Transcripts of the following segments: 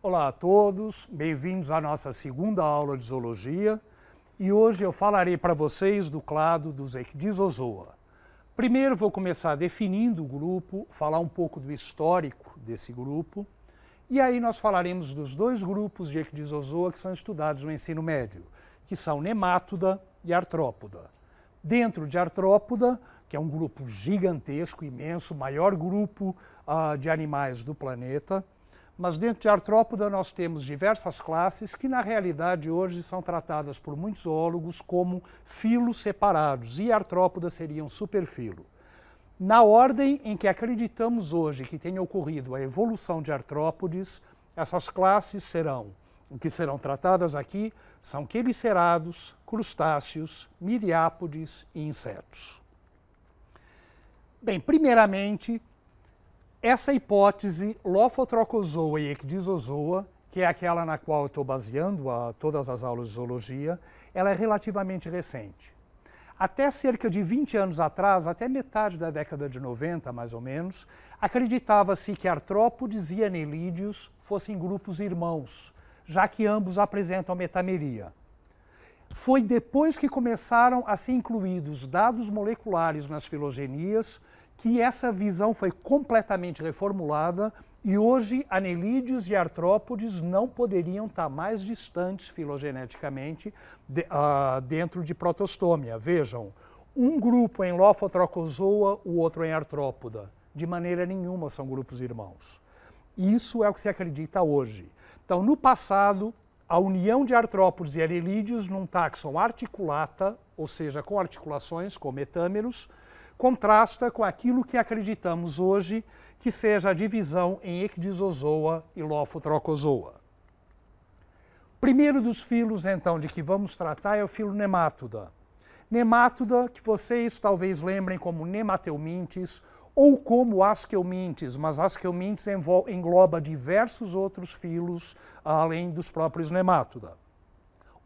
Olá a todos, bem-vindos à nossa segunda aula de zoologia e hoje eu falarei para vocês do clado dos Ecdysozoa. Primeiro vou começar definindo o grupo, falar um pouco do histórico desse grupo e aí nós falaremos dos dois grupos de Ecdysozoa que são estudados no ensino médio, que são Nemátoda e Artrópoda. Dentro de Artrópoda, que é um grupo gigantesco, imenso, maior grupo de animais do planeta, mas dentro de Artrópoda nós temos diversas classes que na realidade hoje são tratadas por muitos zoólogos como filos separados, e Artrópoda seria um superfilo. Na ordem em que acreditamos hoje que tenha ocorrido a evolução de artrópodes, essas classes que serão tratadas aqui são quelicerados, crustáceos, miriápodes e insetos. Bem, primeiramente, essa hipótese Lophotrochozoa e Ecdysozoa, que é aquela na qual eu estou baseando todas as aulas de zoologia, ela é relativamente recente. Até cerca de 20 anos atrás, até metade da década de 90, mais ou menos, acreditava-se que artrópodes e anelídeos fossem grupos irmãos, já que ambos apresentam metameria. Foi depois que começaram a ser incluídos dados moleculares nas filogenias que essa visão foi completamente reformulada e hoje anelídeos e artrópodes não poderiam estar mais distantes filogeneticamente dentro de protostômia. Vejam, um grupo em Lophotrochozoa, o outro em Artrópoda. De maneira nenhuma são grupos irmãos. Isso é o que se acredita hoje. Então, no passado, a união de artrópodes e anelídeos num taxon articulata, ou seja, com articulações, com metâmeros, contrasta com aquilo que acreditamos hoje que seja a divisão em Ecdysozoa e Lophotrochozoa. Primeiro dos filos, então, de que vamos tratar é o filo Nemátoda. Nemátoda, que vocês talvez lembrem como Nemateumintes ou como Aschelmintes, mas Aschelmintes engloba diversos outros filos além dos próprios Nemátoda.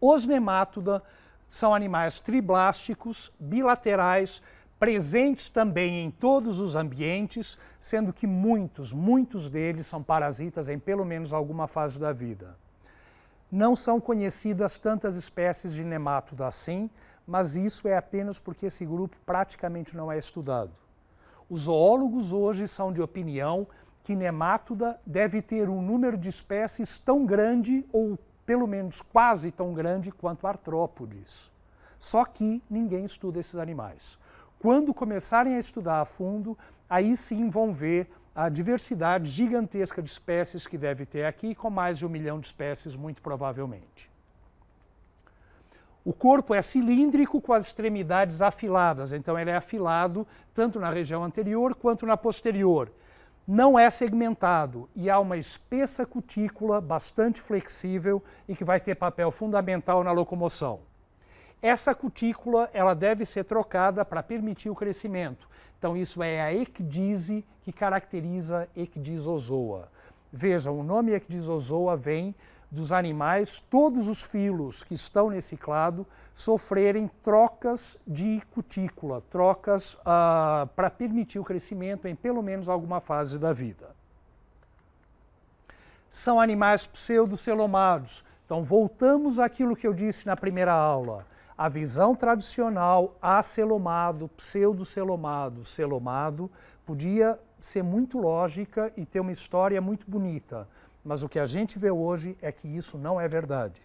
Os Nemátoda são animais triblásticos, bilaterais, presentes também em todos os ambientes, sendo que muitos deles são parasitas em pelo menos alguma fase da vida. Não são conhecidas tantas espécies de Nemátoda assim, mas isso é apenas porque esse grupo praticamente não é estudado. Os zoólogos hoje são de opinião que Nemátoda deve ter um número de espécies tão grande, ou pelo menos quase tão grande, quanto artrópodes. Só que ninguém estuda esses animais. Quando começarem a estudar a fundo, aí sim vão ver a diversidade gigantesca de espécies que deve ter aqui, com mais de 1 milhão de espécies, muito provavelmente. O corpo é cilíndrico com as extremidades afiladas, então ele é afilado tanto na região anterior quanto na posterior. Não é segmentado e há uma espessa cutícula bastante flexível e que vai ter papel fundamental na locomoção. Essa cutícula ela deve ser trocada para permitir o crescimento. Então isso é a ecdise que caracteriza Ecdysozoa. Vejam, o nome Ecdysozoa vem dos animais, todos os filos que estão nesse clado sofrerem trocas de cutícula, trocas para permitir o crescimento em pelo menos alguma fase da vida. São animais pseudocelomados. Então voltamos àquilo que eu disse na primeira aula. A visão tradicional, acelomado, pseudocelomado, celomado, podia ser muito lógica e ter uma história muito bonita, mas o que a gente vê hoje é que isso não é verdade.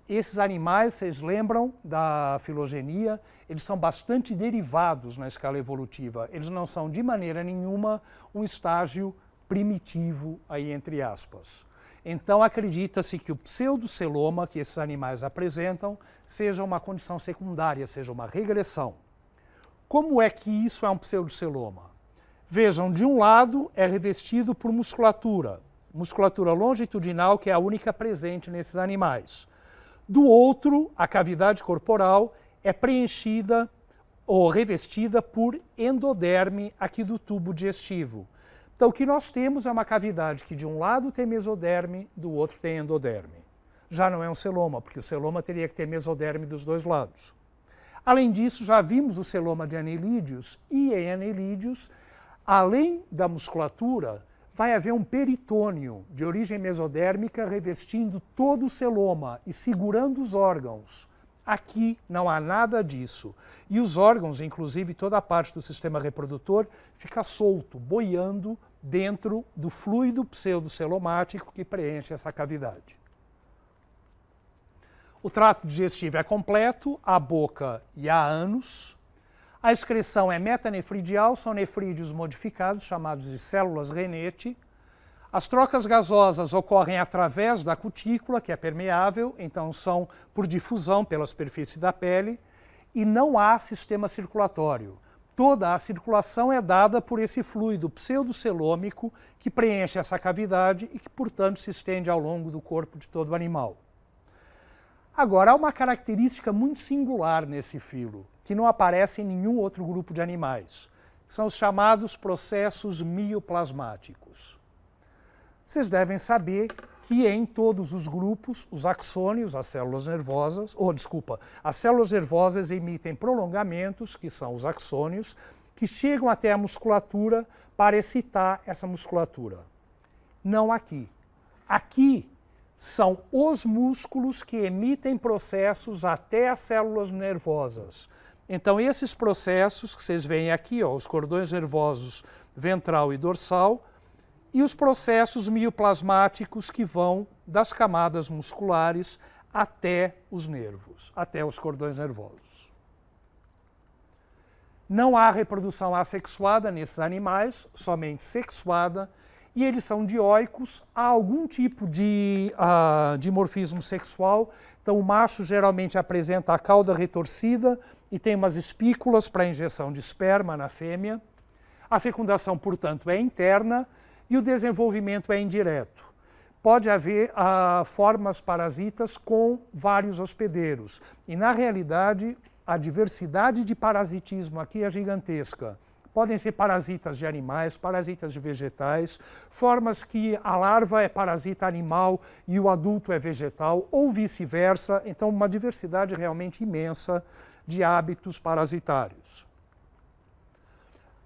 Esses animais, vocês lembram da filogenia, eles são bastante derivados na escala evolutiva, eles não são de maneira nenhuma um estágio primitivo, aí entre aspas. Então acredita-se que o pseudoceloma que esses animais apresentam seja uma condição secundária, seja uma regressão. Como é que isso é um pseudoceloma? Vejam, de um lado é revestido por musculatura longitudinal que é a única presente nesses animais. Do outro, a cavidade corporal é preenchida ou revestida por endoderme aqui do tubo digestivo. Então, o que nós temos é uma cavidade que de um lado tem mesoderme, do outro tem endoderme. Já não é um celoma, porque o celoma teria que ter mesoderme dos dois lados. Além disso, já vimos o celoma de anelídeos, e em anelídeos, além da musculatura, vai haver um peritônio de origem mesodérmica revestindo todo o celoma e segurando os órgãos. Aqui não há nada disso. E os órgãos, inclusive toda a parte do sistema reprodutor, fica solto, boiando dentro do fluido pseudocelomático que preenche essa cavidade. O trato digestivo é completo, há boca e há ânus. A excreção é metanefridial, são nefrídeos modificados, chamados de células renete. As trocas gasosas ocorrem através da cutícula, que é permeável, então são por difusão pela superfície da pele, e não há sistema circulatório. Toda a circulação é dada por esse fluido pseudocelômico que preenche essa cavidade e que, portanto, se estende ao longo do corpo de todo o animal. Agora, há uma característica muito singular nesse filo, que não aparece em nenhum outro grupo de animais. São os chamados processos mioplasmáticos. Vocês devem saber que em todos os grupos, os axônios, as células nervosas, as células nervosas emitem prolongamentos, que são os axônios, que chegam até a musculatura para excitar essa musculatura. Não aqui. Aqui são os músculos que emitem processos até as células nervosas. Então, esses processos que vocês veem aqui, os cordões nervosos ventral e dorsal, e os processos mioplasmáticos que vão das camadas musculares até os nervos, até os cordões nervosos. Não há reprodução assexuada nesses animais, somente sexuada, e eles são dioicos, há algum tipo de dimorfismo sexual. Então, o macho geralmente apresenta a cauda retorcida e tem umas espículas para injeção de esperma na fêmea. A fecundação, portanto, é interna e o desenvolvimento é indireto. Pode haver formas parasitas com vários hospedeiros. E, na realidade, a diversidade de parasitismo aqui é gigantesca. Podem ser parasitas de animais, parasitas de vegetais, formas que a larva é parasita animal e o adulto é vegetal, ou vice-versa. Então, uma diversidade realmente imensa de hábitos parasitários.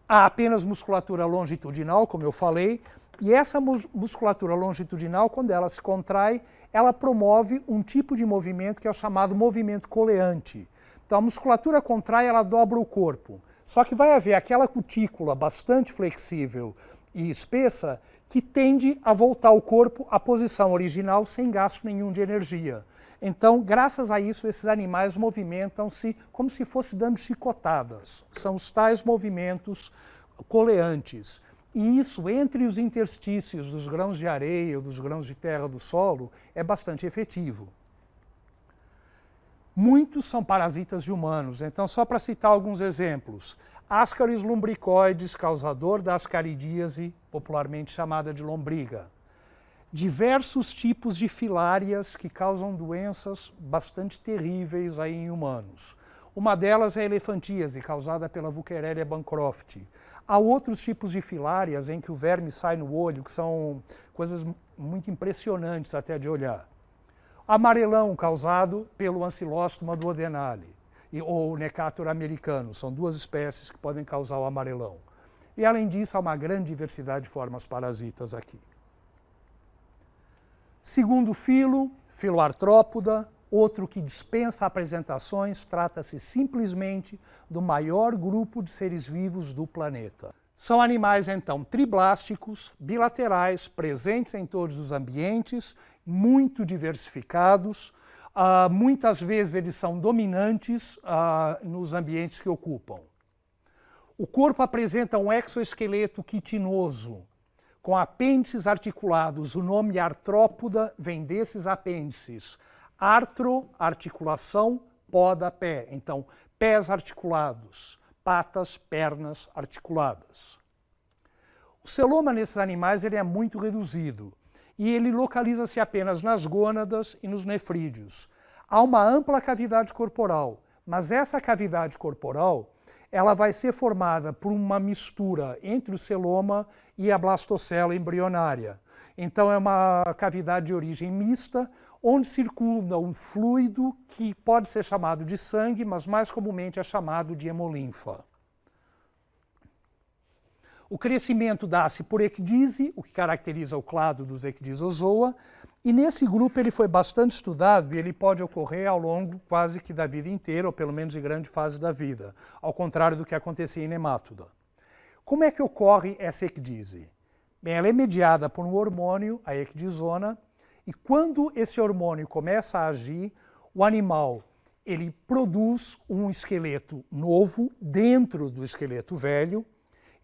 Há apenas musculatura longitudinal, como eu falei, e essa musculatura longitudinal, quando ela se contrai, ela promove um tipo de movimento que é o chamado movimento coleante. Então, a musculatura contrai, ela dobra o corpo. Só que vai haver aquela cutícula bastante flexível e espessa que tende a voltar o corpo à posição original sem gasto nenhum de energia. Então, graças a isso, esses animais movimentam-se como se fosse dando chicotadas. São os tais movimentos coleantes. E isso, entre os interstícios dos grãos de areia ou dos grãos de terra do solo, é bastante efetivo. Muitos são parasitas de humanos, então só para citar alguns exemplos. Ascaris lumbricoides, causador da ascaridíase, popularmente chamada de lombriga. Diversos tipos de filárias que causam doenças bastante terríveis aí em humanos. Uma delas é a elefantíase, causada pela Wuchereria bancrofti. Há outros tipos de filárias em que o verme sai no olho, que são coisas muito impressionantes até de olhar. Amarelão, causado pelo Ancylostoma duodenale, ou Necator americano. São duas espécies que podem causar o amarelão. E, além disso, há uma grande diversidade de formas parasitas aqui. Segundo filo, filoartrópoda, outro que dispensa apresentações, trata-se simplesmente do maior grupo de seres vivos do planeta. São animais, então, triblásticos, bilaterais, presentes em todos os ambientes, muito diversificados. Muitas vezes eles são dominantes nos ambientes que ocupam. O corpo apresenta um exoesqueleto quitinoso, com apêndices articulados. O nome artrópoda vem desses apêndices. Artro, articulação, poda, pé. Então, pés articulados, patas, pernas articuladas. O celoma nesses animais ele é muito reduzido e ele localiza-se apenas nas gônadas e nos nefrídeos. Há uma ampla cavidade corporal, mas essa cavidade corporal ela vai ser formada por uma mistura entre o celoma e a blastocela embrionária. Então, é uma cavidade de origem mista, onde circula um fluido que pode ser chamado de sangue, mas mais comumente é chamado de hemolinfa. O crescimento dá-se por ecdise, o que caracteriza o clado dos Ecdysozoa, e nesse grupo ele foi bastante estudado e ele pode ocorrer ao longo quase que da vida inteira, ou pelo menos de grande fase da vida, ao contrário do que acontecia em Nemátoda. Como é que ocorre essa ecdise? Bem, ela é mediada por um hormônio, a ecdisona, e quando esse hormônio começa a agir, o animal ele produz um esqueleto novo dentro do esqueleto velho,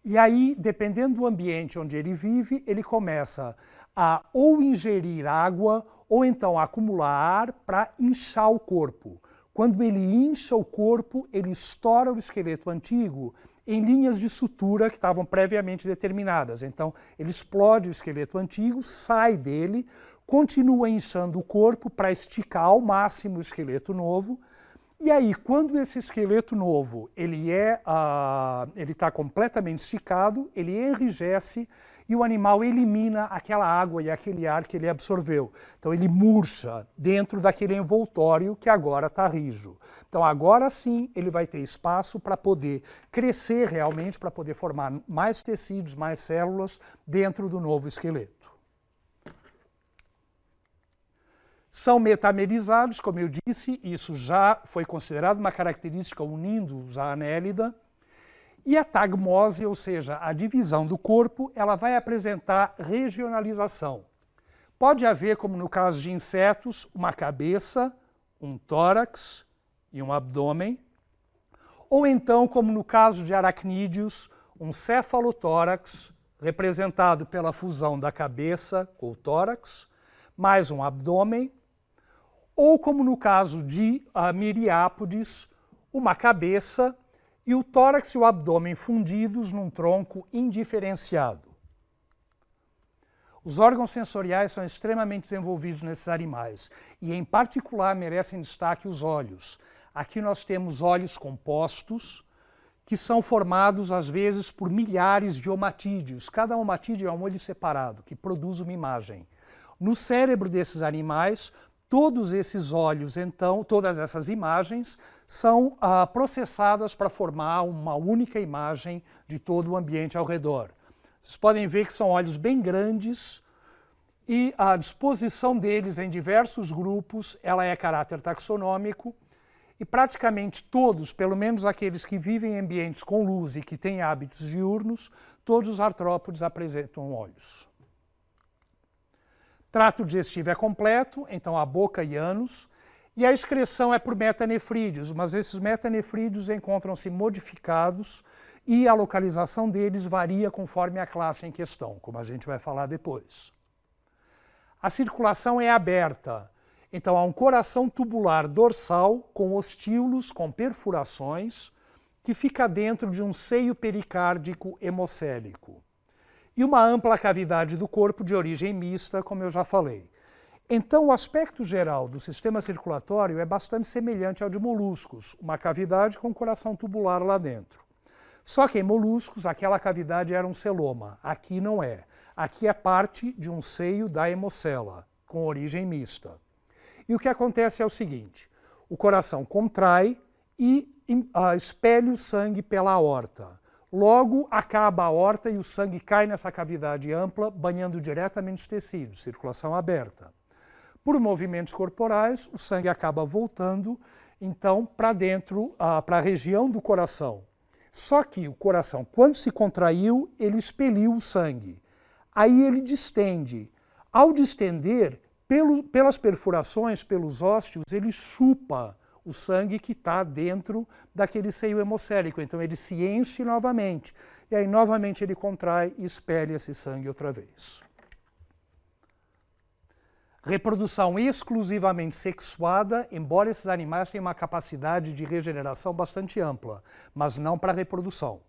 e aí, dependendo do ambiente onde ele vive, ele começa a ou ingerir água ou então a acumular ar para inchar o corpo. Quando ele incha o corpo, ele estoura o esqueleto antigo em linhas de sutura que estavam previamente determinadas. Então, ele explode o esqueleto antigo, sai dele, continua inchando o corpo para esticar ao máximo o esqueleto novo. E aí, quando esse esqueleto novo ele está completamente esticado, ele enrijece e o animal elimina aquela água e aquele ar que ele absorveu. Então ele murcha dentro daquele envoltório que agora está rijo. Então agora sim ele vai ter espaço para poder crescer realmente, para poder formar mais tecidos, mais células dentro do novo esqueleto. São metamerizados, como eu disse, isso já foi considerado uma característica unindo-os à anélida. E a tagmose, ou seja, a divisão do corpo, ela vai apresentar regionalização. Pode haver, como no caso de insetos, uma cabeça, um tórax e um abdômen, ou então, como no caso de aracnídeos, um cefalotórax, representado pela fusão da cabeça com o tórax, mais um abdômen, ou como no caso de miriápodes, uma cabeça e o tórax e o abdômen fundidos num tronco indiferenciado. Os órgãos sensoriais são extremamente desenvolvidos nesses animais e, em particular, merecem destaque os olhos. Aqui nós temos olhos compostos, que são formados, às vezes, por milhares de omatídeos. Cada omatídeo é um olho separado, que produz uma imagem. No cérebro desses animais, todos esses olhos, então, todas essas imagens, são processadas para formar uma única imagem de todo o ambiente ao redor. Vocês podem ver que são olhos bem grandes e a disposição deles em diversos grupos, ela é caráter taxonômico e praticamente todos, pelo menos aqueles que vivem em ambientes com luz e que têm hábitos diurnos, todos os artrópodes apresentam olhos. Trato digestivo é completo, então a boca e ânus, e a excreção é por metanefrídeos, mas esses metanefrídeos encontram-se modificados e a localização deles varia conforme a classe em questão, como a gente vai falar depois. A circulação é aberta, então há um coração tubular dorsal com ostíolos com perfurações que fica dentro de um seio pericárdico hemocélico. E uma ampla cavidade do corpo de origem mista, como eu já falei. Então, o aspecto geral do sistema circulatório é bastante semelhante ao de moluscos, uma cavidade com coração tubular lá dentro. Só que em moluscos, aquela cavidade era um celoma, aqui não é. Aqui é parte de um seio da hemocela, com origem mista. E o que acontece é o seguinte, o coração contrai e expele o sangue pela aorta. Logo, acaba a aorta e o sangue cai nessa cavidade ampla, banhando diretamente os tecidos, circulação aberta. Por movimentos corporais, o sangue acaba voltando, então, para dentro, para a região do coração. Só que o coração, quando se contraiu, ele expeliu o sangue. Aí ele distende. Ao distender, pelas perfurações, pelos ósteos, ele chupa o sangue que está dentro daquele seio hemocélico. Então ele se enche novamente. E aí novamente ele contrai e expele esse sangue outra vez. Reprodução exclusivamente sexuada, embora esses animais tenham uma capacidade de regeneração bastante ampla, mas não para reprodução.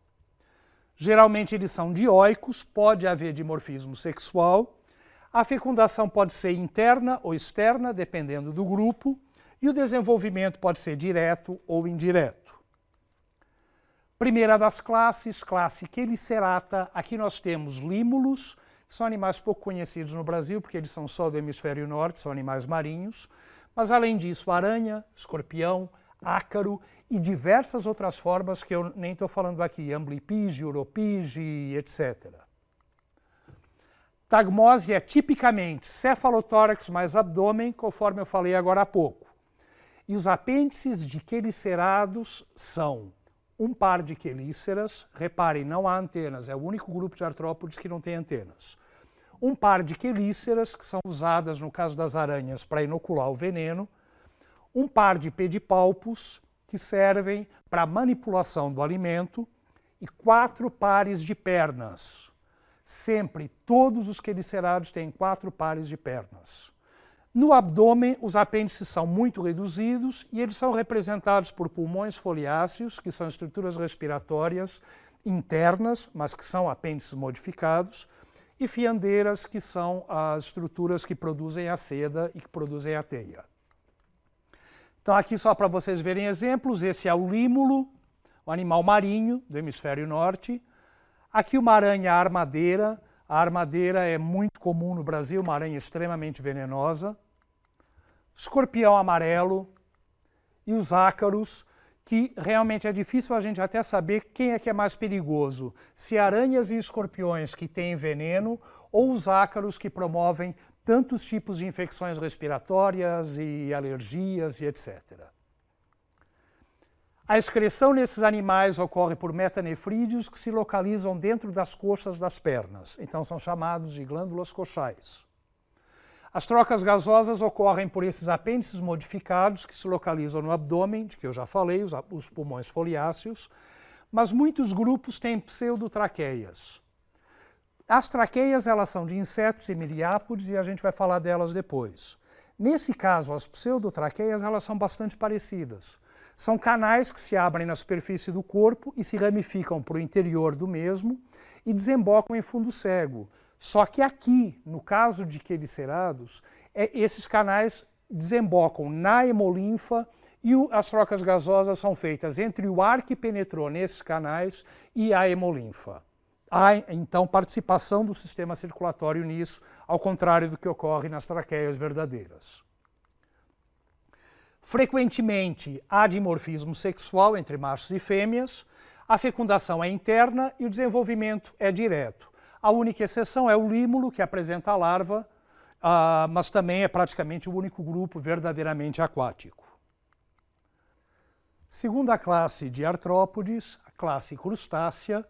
Geralmente eles são dioicos, pode haver dimorfismo sexual. A fecundação pode ser interna ou externa, dependendo do grupo, e o desenvolvimento pode ser direto ou indireto. Primeira das classes, classe Chelicerata. Aqui nós temos límulos, que são animais pouco conhecidos no Brasil, porque eles são só do hemisfério norte, são animais marinhos. Mas, além disso, aranha, escorpião, ácaro e diversas outras formas que eu nem estou falando aqui, amblypige, uropige, etc. Tagmose é tipicamente cefalotórax mais abdômen, conforme eu falei agora há pouco. E os apêndices de quelicerados são um par de quelíceras, reparem, não há antenas, é o único grupo de artrópodes que não tem antenas. Um par de quelíceras, que são usadas no caso das aranhas para inocular o veneno, um par de pedipalpos, que servem para manipulação do alimento, e 4 pares de pernas. Sempre, todos os quelicerados têm 4 pares de pernas. No abdômen, os apêndices são muito reduzidos e eles são representados por pulmões foliáceos, que são estruturas respiratórias internas, mas que são apêndices modificados, e fiandeiras, que são as estruturas que produzem a seda e que produzem a teia. Então, aqui só para vocês verem exemplos, esse é o límulo, o animal marinho do hemisfério norte. Aqui uma aranha armadeira. A armadeira é muito comum no Brasil, uma aranha extremamente venenosa. Escorpião amarelo e os ácaros, que realmente é difícil a gente até saber quem é que é mais perigoso, se aranhas e escorpiões que têm veneno ou os ácaros que promovem tantos tipos de infecções respiratórias e alergias e etc. A excreção nesses animais ocorre por metanefrídeos que se localizam dentro das coxas das pernas, então são chamados de glândulas coxais. As trocas gasosas ocorrem por esses apêndices modificados que se localizam no abdômen, de que eu já falei, os pulmões foliáceos, mas muitos grupos têm pseudotraqueias. As traqueias, elas são de insetos e miriápodes e a gente vai falar delas depois. Nesse caso, as pseudotraqueias, elas são bastante parecidas. São canais que se abrem na superfície do corpo e se ramificam para o interior do mesmo e desembocam em fundo cego. Só que aqui, no caso de quelicerados, esses canais desembocam na hemolinfa e as trocas gasosas são feitas entre o ar que penetrou nesses canais e a hemolinfa. Há, então, participação do sistema circulatório nisso, ao contrário do que ocorre nas traqueias verdadeiras. Frequentemente, há dimorfismo sexual entre machos e fêmeas, a fecundação é interna e o desenvolvimento é direto. A única exceção é o límulo, que apresenta a larva, mas também é praticamente o único grupo verdadeiramente aquático. Segunda classe de artrópodes, a classe crustácea,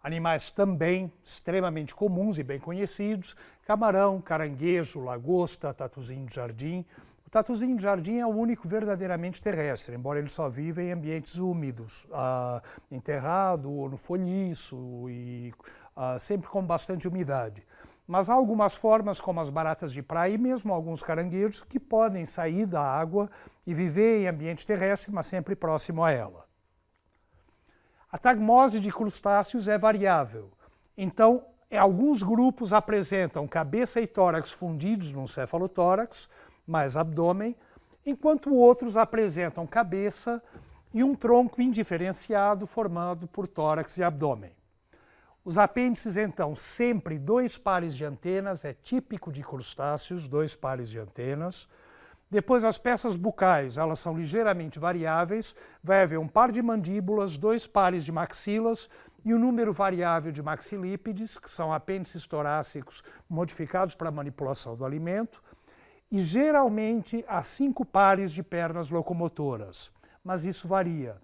animais também extremamente comuns e bem conhecidos, camarão, caranguejo, lagosta, tatuzinho de jardim. O tatuzinho de jardim é o único verdadeiramente terrestre, embora ele só viva em ambientes úmidos, enterrado ou no folhiço e sempre com bastante umidade. Mas há algumas formas, como as baratas de praia e mesmo alguns caranguejos, que podem sair da água e viver em ambiente terrestre, mas sempre próximo a ela. A tagmose de crustáceos é variável. Então, alguns grupos apresentam cabeça e tórax fundidos num cefalotórax, mais abdômen, enquanto outros apresentam cabeça e um tronco indiferenciado formado por tórax e abdômen. Os apêndices, então, sempre 2 pares de antenas, é típico de crustáceos, 2 pares de antenas. Depois, as peças bucais, elas são ligeiramente variáveis, vai haver um par de mandíbulas, 2 pares de maxilas e um número variável de maxilípedes, que são apêndices torácicos modificados para a manipulação do alimento, e geralmente há 5 pares de pernas locomotoras, mas isso varia.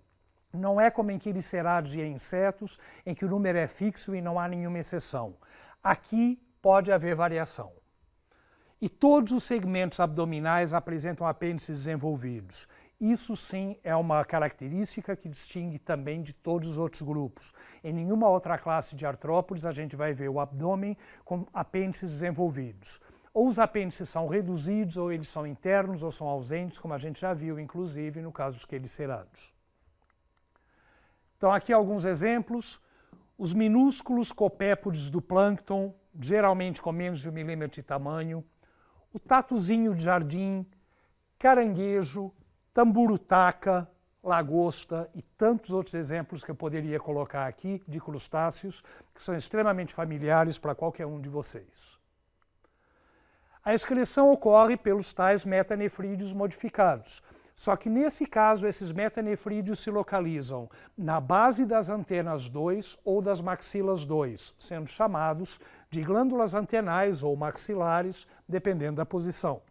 Não é como em quelicerados e em insetos, em que o número é fixo e não há nenhuma exceção. Aqui pode haver variação. E todos os segmentos abdominais apresentam apêndices desenvolvidos. Isso sim é uma característica que distingue também de todos os outros grupos. Em nenhuma outra classe de artrópodes a gente vai ver o abdômen com apêndices desenvolvidos. Ou os apêndices são reduzidos, ou eles são internos, ou são ausentes, como a gente já viu, inclusive, no caso dos quelicerados. Então, aqui alguns exemplos. Os minúsculos copépodes do plâncton, geralmente com menos de 1 milímetro de tamanho. O tatuzinho de jardim, caranguejo, tamburutaca, lagosta e tantos outros exemplos que eu poderia colocar aqui de crustáceos, que são extremamente familiares para qualquer um de vocês. A excreção ocorre pelos tais metanefrídeos modificados. Só que nesse caso, esses metanefrídeos se localizam na base das antenas 2 ou das maxilas 2, sendo chamados de glândulas antenais ou maxilares, dependendo da posição.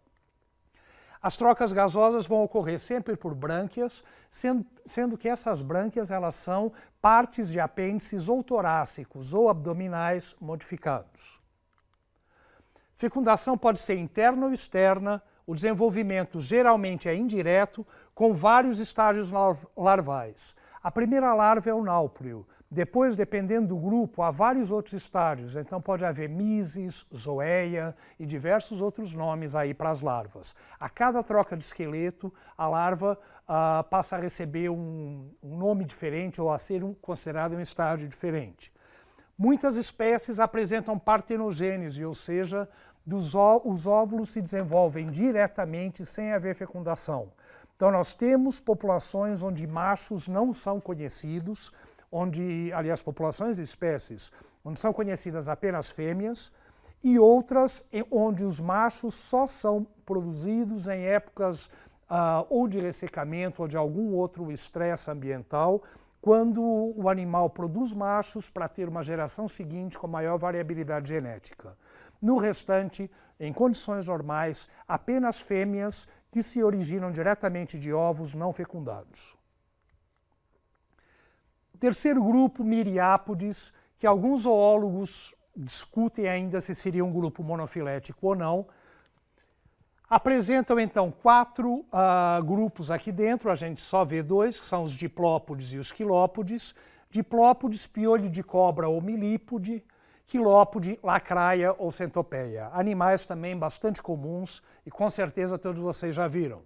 As trocas gasosas vão ocorrer sempre por brânquias, sendo que essas brânquias elas são partes de apêndices ou torácicos ou abdominais modificados. Fecundação pode ser interna ou externa, o desenvolvimento geralmente é indireto, com vários estágios larvais. A primeira larva é o náuplio. Depois, dependendo do grupo, há vários outros estágios. Então pode haver mises, zoeia e diversos outros nomes aí para as larvas. A cada troca de esqueleto, a larva passa a receber um nome diferente ou a ser considerado um estágio diferente. Muitas espécies apresentam partenogênese, ou seja, os óvulos se desenvolvem diretamente sem haver fecundação. Então nós temos populações onde machos não são conhecidos, aliás, populações e espécies, onde são conhecidas apenas fêmeas, e outras onde os machos só são produzidos em épocas ou de ressecamento ou de algum outro estresse ambiental, quando o animal produz machos para ter uma geração seguinte com maior variabilidade genética. No restante, em condições normais, apenas fêmeas que se originam diretamente de ovos não fecundados. Terceiro grupo, Miriápodes, que alguns zoólogos discutem ainda se seria um grupo monofilético ou não. Apresentam então 4 grupos aqui dentro, a gente só vê 2, que são os diplópodes e os quilópodes. Diplópodes, piolho de cobra ou milípode, quilópode, lacraia ou centopeia. Animais também bastante comuns e com certeza todos vocês já viram.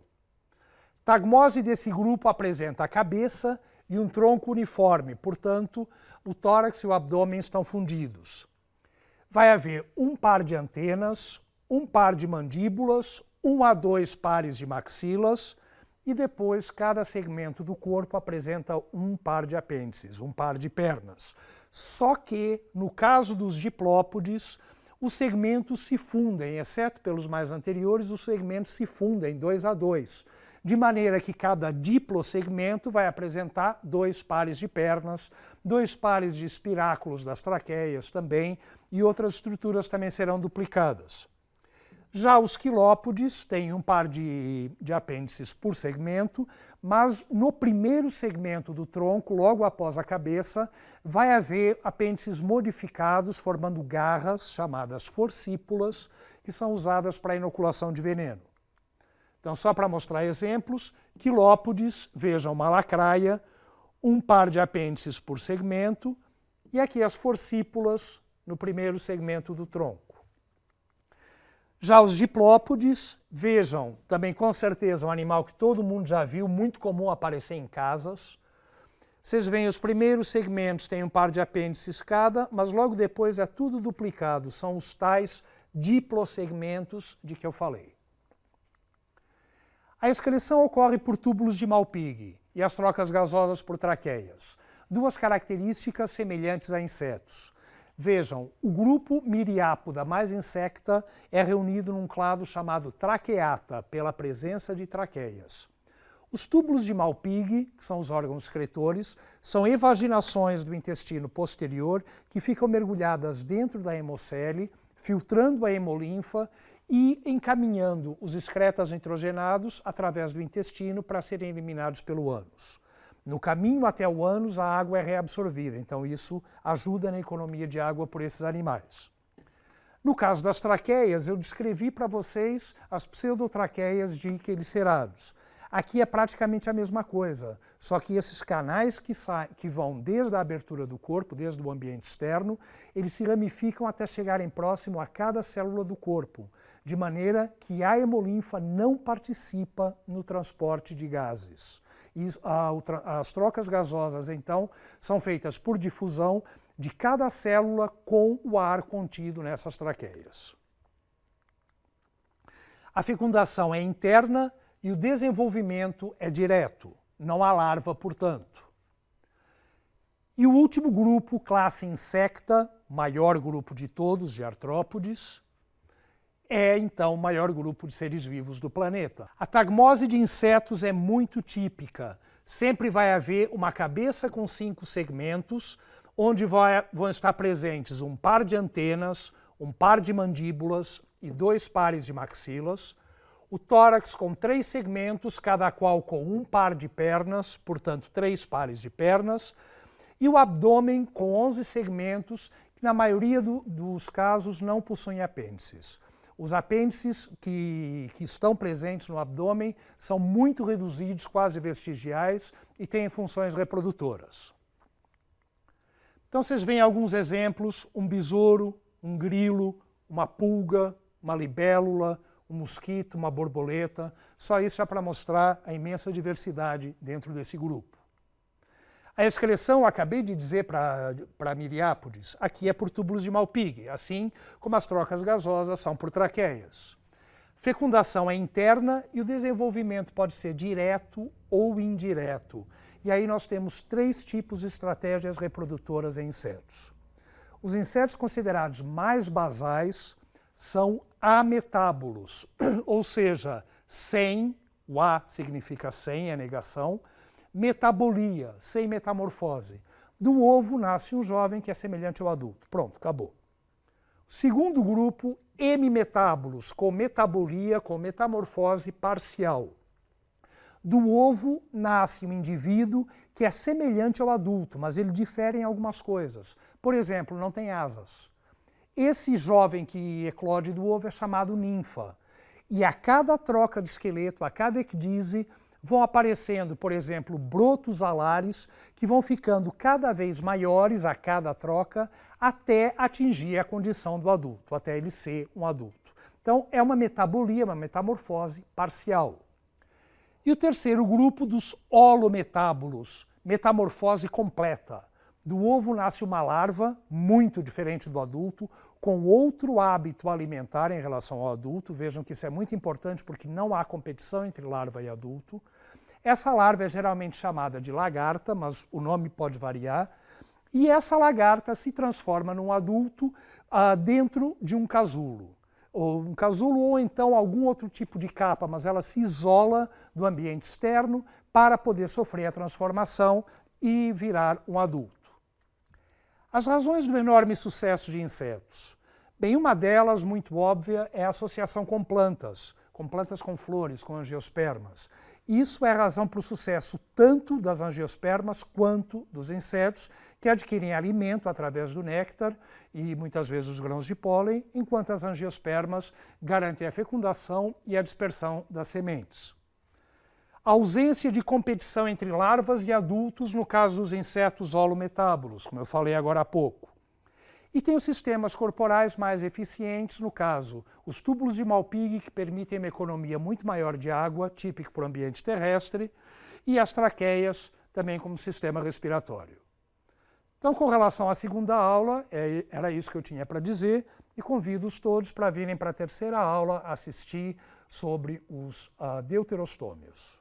Tagmose desse grupo apresenta a cabeça e um tronco uniforme, portanto, o tórax e o abdômen estão fundidos. Vai haver um par de antenas, um par de mandíbulas, 1 a 2 pares de maxilas e depois cada segmento do corpo apresenta um par de apêndices, um par de pernas. Só que, no caso dos diplópodes, os segmentos se fundem, exceto pelos mais anteriores, os segmentos se fundem 2 a 2, de maneira que cada diplosegmento vai apresentar 2 pares de pernas, 2 pares de espiráculos das traqueias também, e outras estruturas também serão duplicadas. Já os quilópodes têm um par de apêndices por segmento, mas no primeiro segmento do tronco, logo após a cabeça, vai haver apêndices modificados formando garras, chamadas forcípulas, que são usadas para a inoculação de veneno. Então, só para mostrar exemplos, quilópodes, vejam uma lacraia, um par de apêndices por segmento, e aqui as forcípulas no primeiro segmento do tronco. Já os diplópodes, vejam, também com certeza um animal que todo mundo já viu, muito comum aparecer em casas. Vocês veem os primeiros segmentos, tem um par de apêndices cada, mas logo depois é tudo duplicado, são os tais diplosegmentos de que eu falei. A excreção ocorre por túbulos de Malpighi e as trocas gasosas por traqueias, 2 características semelhantes a insetos. Vejam, o grupo Miriápoda mais insecta é reunido num clado chamado traqueata, pela presença de traqueias. Os túbulos de Malpighi, que são os órgãos excretores, são evaginações do intestino posterior que ficam mergulhadas dentro da hemocele, filtrando a hemolinfa e encaminhando os excretas nitrogenados através do intestino para serem eliminados pelo ânus. No caminho até o ânus, a água é reabsorvida, então isso ajuda na economia de água por esses animais. No caso das traqueias, eu descrevi para vocês as pseudotraqueias de quelicerados. Aqui é praticamente a mesma coisa, só que esses canais que vão desde a abertura do corpo, desde o ambiente externo, eles se ramificam até chegarem próximo a cada célula do corpo, de maneira que a hemolinfa não participa no transporte de gases. E as trocas gasosas, então, são feitas por difusão de cada célula com o ar contido nessas traqueias. A fecundação é interna e o desenvolvimento é direto, não há larva, portanto. E o último grupo, classe insecta, maior grupo de todos, de artrópodes, é então o maior grupo de seres vivos do planeta. A tagmose de insetos é muito típica. Sempre vai haver uma cabeça com 5 segmentos, onde vão estar presentes um par de antenas, um par de mandíbulas e 2 pares de maxilas, o tórax com 3 segmentos, cada qual com um par de pernas, portanto 3 pares de pernas, e o abdômen com 11 segmentos, que na maioria dos casos não possuem apêndices. Os apêndices que estão presentes no abdômen são muito reduzidos, quase vestigiais, e têm funções reprodutoras. Então vocês veem alguns exemplos: um besouro, um grilo, uma pulga, uma libélula, um mosquito, uma borboleta. Só isso já para mostrar a imensa diversidade dentro desse grupo. A excreção, acabei de dizer para miriápodes, aqui é por túbulos de Malpighi, assim como as trocas gasosas são por traqueias. Fecundação é interna e o desenvolvimento pode ser direto ou indireto. E aí nós temos 3 tipos de estratégias reprodutoras em insetos. Os insetos considerados mais basais são ametábulos, ou seja, sem, o A significa sem, é negação, metabolia, sem metamorfose. Do ovo nasce um jovem que é semelhante ao adulto. Pronto, acabou. Segundo grupo, hemimetábulos, com metabolia, com metamorfose parcial. Do ovo nasce um indivíduo que é semelhante ao adulto, mas ele difere em algumas coisas. Por exemplo, não tem asas. Esse jovem que eclode do ovo é chamado ninfa. E a cada troca de esqueleto, a cada ecdise, vão aparecendo, por exemplo, brotos alares que vão ficando cada vez maiores a cada troca até atingir a condição do adulto, até ele ser um adulto. Então, é uma metabolia, uma metamorfose parcial. E o terceiro grupo dos holometábulos, metamorfose completa. Do ovo nasce uma larva, muito diferente do adulto, com outro hábito alimentar em relação ao adulto. Vejam que isso é muito importante porque não há competição entre larva e adulto. Essa larva é geralmente chamada de lagarta, mas o nome pode variar. E essa lagarta se transforma num adulto dentro de um casulo. Ou então algum outro tipo de capa, mas ela se isola do ambiente externo para poder sofrer a transformação e virar um adulto. As razões do enorme sucesso de insetos. Bem, uma delas, muito óbvia, é a associação com plantas com flores, com angiospermas. Isso é a razão para o sucesso tanto das angiospermas quanto dos insetos, que adquirem alimento através do néctar e muitas vezes os grãos de pólen, enquanto as angiospermas garantem a fecundação e a dispersão das sementes. A ausência de competição entre larvas e adultos no caso dos insetos holometábulos, como eu falei agora há pouco. E tem os sistemas corporais mais eficientes, no caso, os túbulos de Malpighi, que permitem uma economia muito maior de água, típico para o ambiente terrestre, e as traqueias, também como sistema respiratório. Então, com relação à segunda aula, era isso que eu tinha para dizer, e convido-os todos para virem para a terceira aula assistir sobre os deuterostômios.